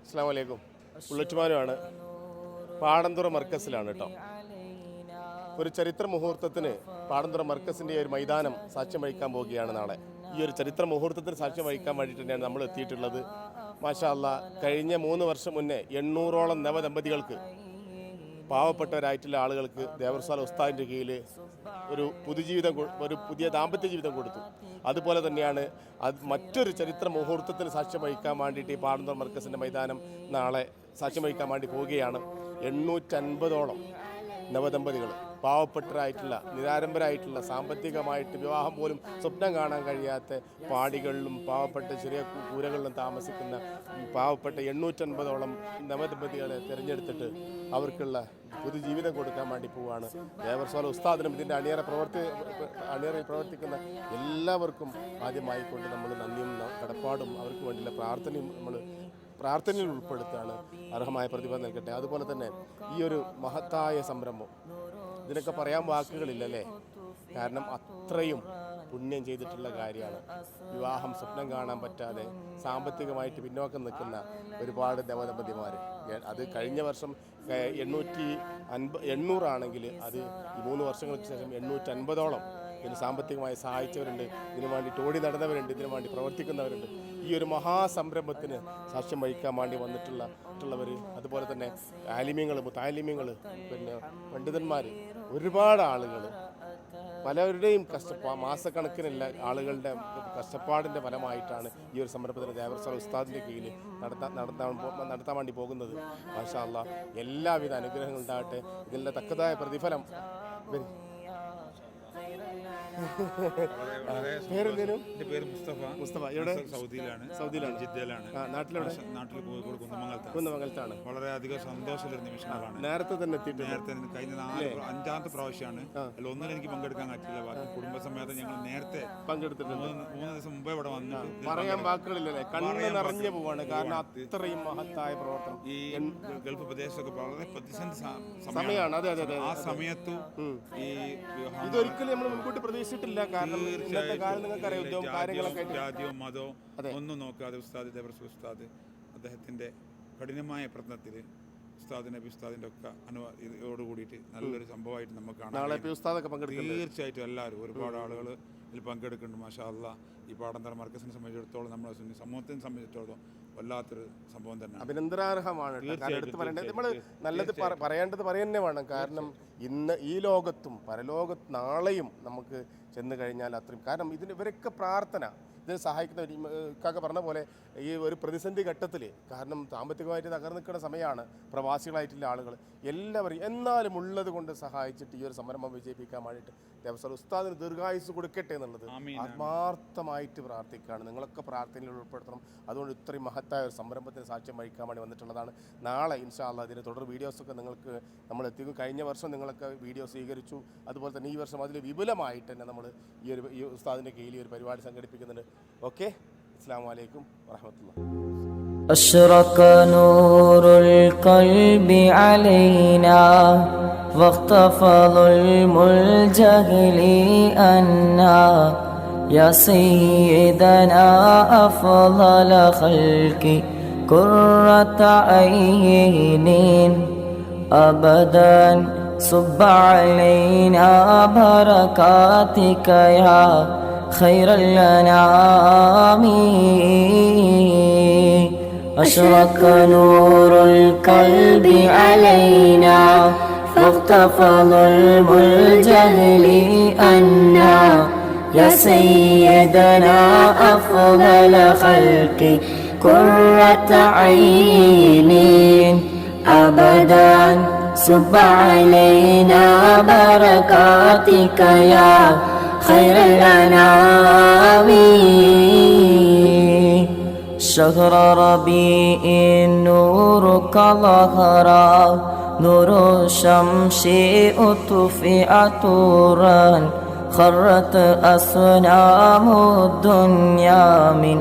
അസ്സലാമു അലൈക്കും. പുള്ളറ്റുമാനുമാണ്. പാടന്തുറ മർക്കസിലാണ് കേട്ടോ. ഒരു ചരിത്ര മുഹൂർത്തത്തിന് പാടന്തുറ മർക്കസിൻ്റെ ഒരു മൈതാനം സാക്ഷ്യം വഹിക്കാൻ പോവുകയാണ് നാളെ. ഈ ഒരു ചരിത്ര മുഹൂർത്തത്തിന് സാക്ഷ്യം വഹിക്കാൻ വേണ്ടിയിട്ട് തന്നെയാണ് നമ്മൾ എത്തിയിട്ടുള്ളത്. മാഷാ അല്ലാ, കഴിഞ്ഞ 3 വർഷം മുന്നേ 800ഓളം നവദമ്പതികൾക്ക്, പാവപ്പെട്ടവരായിട്ടുള്ള ആളുകൾക്ക് ദേവർസാല ഉസ്താദിൻ്റെ കീഴിൽ ഒരു പുതിയ ദാമ്പത്യ ജീവിതം കൊടുത്തു. അതുപോലെ തന്നെയാണ് മറ്റൊരു ചരിത്ര മുഹൂർത്തത്തിന് സാക്ഷ്യം വഹിക്കാൻ വേണ്ടിയിട്ട് ഈ പാടന്തുറ മർക്കസിൻ്റെ മൈതാനം നാളെ സാക്ഷ്യം വഹിക്കാൻ വേണ്ടി പോവുകയാണ്. 850ഓളം നവദമ്പതികൾ, പാവപ്പെട്ടവരായിട്ടുള്ള, നിരാരംഭരായിട്ടുള്ള, സാമ്പത്തികമായിട്ട് വിവാഹം പോലും സ്വപ്നം കാണാൻ കഴിയാത്ത പാടികളിലും പാവപ്പെട്ട ചെറിയ കൂരകളിലും താമസിക്കുന്ന പാവപ്പെട്ട 850ഓളം നവദമ്പതികളെ തിരഞ്ഞെടുത്തിട്ട് അവർക്കുള്ള പുതുജീവിതം കൊടുക്കാൻ വേണ്ടി പോവുകയാണ്. ദേവർസാല ഉസ്താദിനും ഇതിൻ്റെ അണിയറയിൽ പ്രവർത്തിക്കുന്ന എല്ലാവർക്കും ആദ്യമായിക്കൊണ്ട് നമ്മൾ നന്ദിയും കടപ്പാടും അവർക്ക് വേണ്ടിയുള്ള പ്രാർത്ഥനയും നമ്മൾ പ്രാർത്ഥനയിൽ ഉൾപ്പെടുത്താണ്. അർഹമായ പ്രതിഫലം നൽകട്ടെ. അതുപോലെ തന്നെ ഈ ഒരു മഹത്തായ സംരംഭം, ഇതിനൊക്കെ പറയാൻ വാക്കുകളില്ലല്ലേ, കാരണം അത്രയും പുണ്യം ചെയ്തിട്ടുള്ള കാര്യമാണ്. വിവാഹം സ്വപ്നം കാണാൻ പറ്റാതെ സാമ്പത്തികമായിട്ട് പിന്നോക്കം നിൽക്കുന്ന ഒരുപാട് നവദമ്പതിമാർ, അത് കഴിഞ്ഞ വർഷം 800 ആണെങ്കിൽ അത് ഈ 3 വർഷങ്ങൾക്ക് ശേഷം 850ഓളം ഇതിന് സാമ്പത്തികമായി സഹായിച്ചവരുണ്ട്, ഇതിനു വേണ്ടി ഓടി നടന്നവരുണ്ട്, ഇതിനു വേണ്ടി പ്രവർത്തിക്കുന്നവരുണ്ട്. ഈ ഒരു മഹാസംരംഭത്തിന് സാക്ഷ്യം വഹിക്കാൻ വേണ്ടി വന്നിട്ടുള്ളവർ, അതുപോലെ തന്നെ ആലിമ്യങ്ങൾ, മുത്താലിമ്യങ്ങൾ, പിന്നെ പണ്ഡിതന്മാർ, ഒരുപാട് ആളുകൾ, പലരുടെയും മാസക്കണക്കിനുള്ള ആളുകളുടെ കഷ്ടപ്പാടിൻ്റെ ഫലമായിട്ടാണ് ഈ ഒരു സംരംഭത്തിന് ദേവർസാല ഉസ്താദിൻ്റെ കീഴിൽ നടത്താൻ വേണ്ടി പോകുന്നത്. മാഷാ അല്ലാ, എല്ലാവിധ അനുഗ്രഹങ്ങളും ഉണ്ടാകട്ടെ. ഇതിൻ്റെ തക്കതായ പ്രതിഫലം. പേര് മുസ്തഫ. എവിടെ? സൗദിയിലാണ്. ജിദ്ദയിലാണ്. നാട്ടിൽ കോഴിക്കോട് കുന്നമംഗലത്താണ്. വളരെയധികം സന്തോഷമുള്ള നിമിഷങ്ങളാണ്. നേരത്തെ തന്നെ എത്തിയിട്ട് കഴിഞ്ഞ 5-ാമത്തെ പ്രാവശ്യമാണ്. അതിൽ ഒന്നിനും എനിക്ക് പങ്കെടുക്കാൻ പറ്റില്ല. ബാക്കി കുടുംബസമേതം ഞങ്ങൾ നേരത്തെ പങ്കെടുത്തിട്ടുണ്ട്. 3 ദിവസം മുമ്പേ ഇവിടെ വന്നിട്ട് പറയാൻ വാക്കുകളില്ലല്ലേ, കണ്ണ് നിറഞ്ഞു പോവാണ്. കാരണം അത്രയും മഹത്തായ പ്രവർത്തനം. ഈ ഗൾഫ് പ്രദേശത്തൊക്കെ വളരെ പ്രതിസന്ധി സമയമാണ്. അതെ അതെ അതെ. ആ സമയത്ത് ഈ ഇതൊരിക്കലും നമ്മൾ മുൻകൂട്ടി പ്രതീക്ഷിച്ചിട്ടില്ല. കാരണം ഇന്നത്തെ കാലം നിങ്ങൾക്കറിയാം, ഉദ്യോഗം കാര്യങ്ങളൊക്കെ, ജാതിയോ മതോ ഒന്നും നോക്കാതെ ഉസ്താദ് ദേവർസാല ഉസ്താദ് അദ്ദേഹത്തിൻ്റെ കഠിനമായ പ്രയത്നത്തിൽ ഉസ്താദ് നബി ഉസ്താദിൻ്റെ ഒക്കെ ഇതോട് കൂടിയിട്ട് നല്ലൊരു സംഭവമായിട്ട് നമുക്ക് കാണാം. തീർച്ചയായിട്ടും എല്ലാവരും, ഒരുപാട് ആളുകൾ ഇതിൽ പങ്കെടുക്കുന്നുണ്ട്. മാഷാ അല്ലാ, ഈ പാടന്തുറ മർക്കസിനെ സംബന്ധിച്ചിടത്തോളം, നമ്മുടെ സമൂഹത്തിനെ സംബന്ധിച്ചിടത്തോളം വല്ലാത്തൊരു സംഭവം തന്നെ, അഭിനന്ദനാർഹമാണ്. നമ്മൾ നല്ലത് പറയേണ്ടത് പറയുന്നേ വേണം. കാരണം ഇന്ന് ഈ ലോകത്തും പരലോകത്ത് നാളെയും നമുക്ക് ചെന്ന് കഴിഞ്ഞാൽ അത്രയും, കാരണം ഇവരൊക്കെ പ്രാർത്ഥന ഇതിനെ സഹായിക്കുന്ന ഇക്കാക്ക പറഞ്ഞ പോലെ ഈ ഒരു പ്രതിസന്ധി ഘട്ടത്തിൽ, കാരണം സാമ്പത്തികമായിട്ട് തകർന്നു നിൽക്കുന്ന സമയമാണ്, പ്രവാസികളായിട്ടുള്ള ആളുകൾ എല്ലാവരും, എന്നാലും ഉള്ളത് കൊണ്ട് സഹായിച്ചിട്ട് ഈ ഒരു സംരംഭം വിജയിപ്പിക്കാൻ വേണ്ടിയിട്ട് ദേവർസാല ഉസ്താദിന് ദീർഘായുസ് കൊടുക്കട്ടെ എന്നുള്ളത് ആത്മാർത്ഥമായിട്ട് പ്രാർത്ഥിക്കുകയാണ്. നിങ്ങളൊക്കെ പ്രാർത്ഥനയിൽ ഉൾപ്പെടുത്തണം. അതുകൊണ്ട് ഇത്രയും മഹത്തായ ഒരു സംരംഭത്തിന് സാക്ഷ്യം വഹിക്കാൻ വേണ്ടി വന്നിട്ടുള്ളതാണ്. നാളെ ഇൻഷാ അല്ലാ ഇതിന് തുടർ വീഡിയോസൊക്കെ നിങ്ങൾക്ക് നമ്മൾ എത്തിക്കും. കഴിഞ്ഞ വർഷം നിങ്ങളൊക്കെ വീഡിയോ സ്വീകരിച്ചു. അതുപോലെ തന്നെ ഈ വർഷം അതിൽ വിപുലമായിട്ട് തന്നെ നമ്മൾ ഈ ഉസ്താദിൻ്റെ കീഴിൽ ഒരു പരിപാടി സംഘടിപ്പിക്കുന്നുണ്ട്. ഓക്കെ, അസ്സലാമു അലൈക്കും വറഹ്മത്തുള്ളാഹി. أشرق نور القلب علينا واختفى ظلم الجهل أنا يا سيدنا أفضل خلق قرة عين أبدا صب علينا بركاتك يا خير الأنعام. أشرق نور القلب علينا فاختفى ظلم الجهل أنا يا سيدنا أفضل خلق قرة عين أبدا صب علينا بركاتك يا خير الأنعام. شهر ربيع نورك ظهرا نور الشمس أطفئ طورا خرت أصنام الدنيا من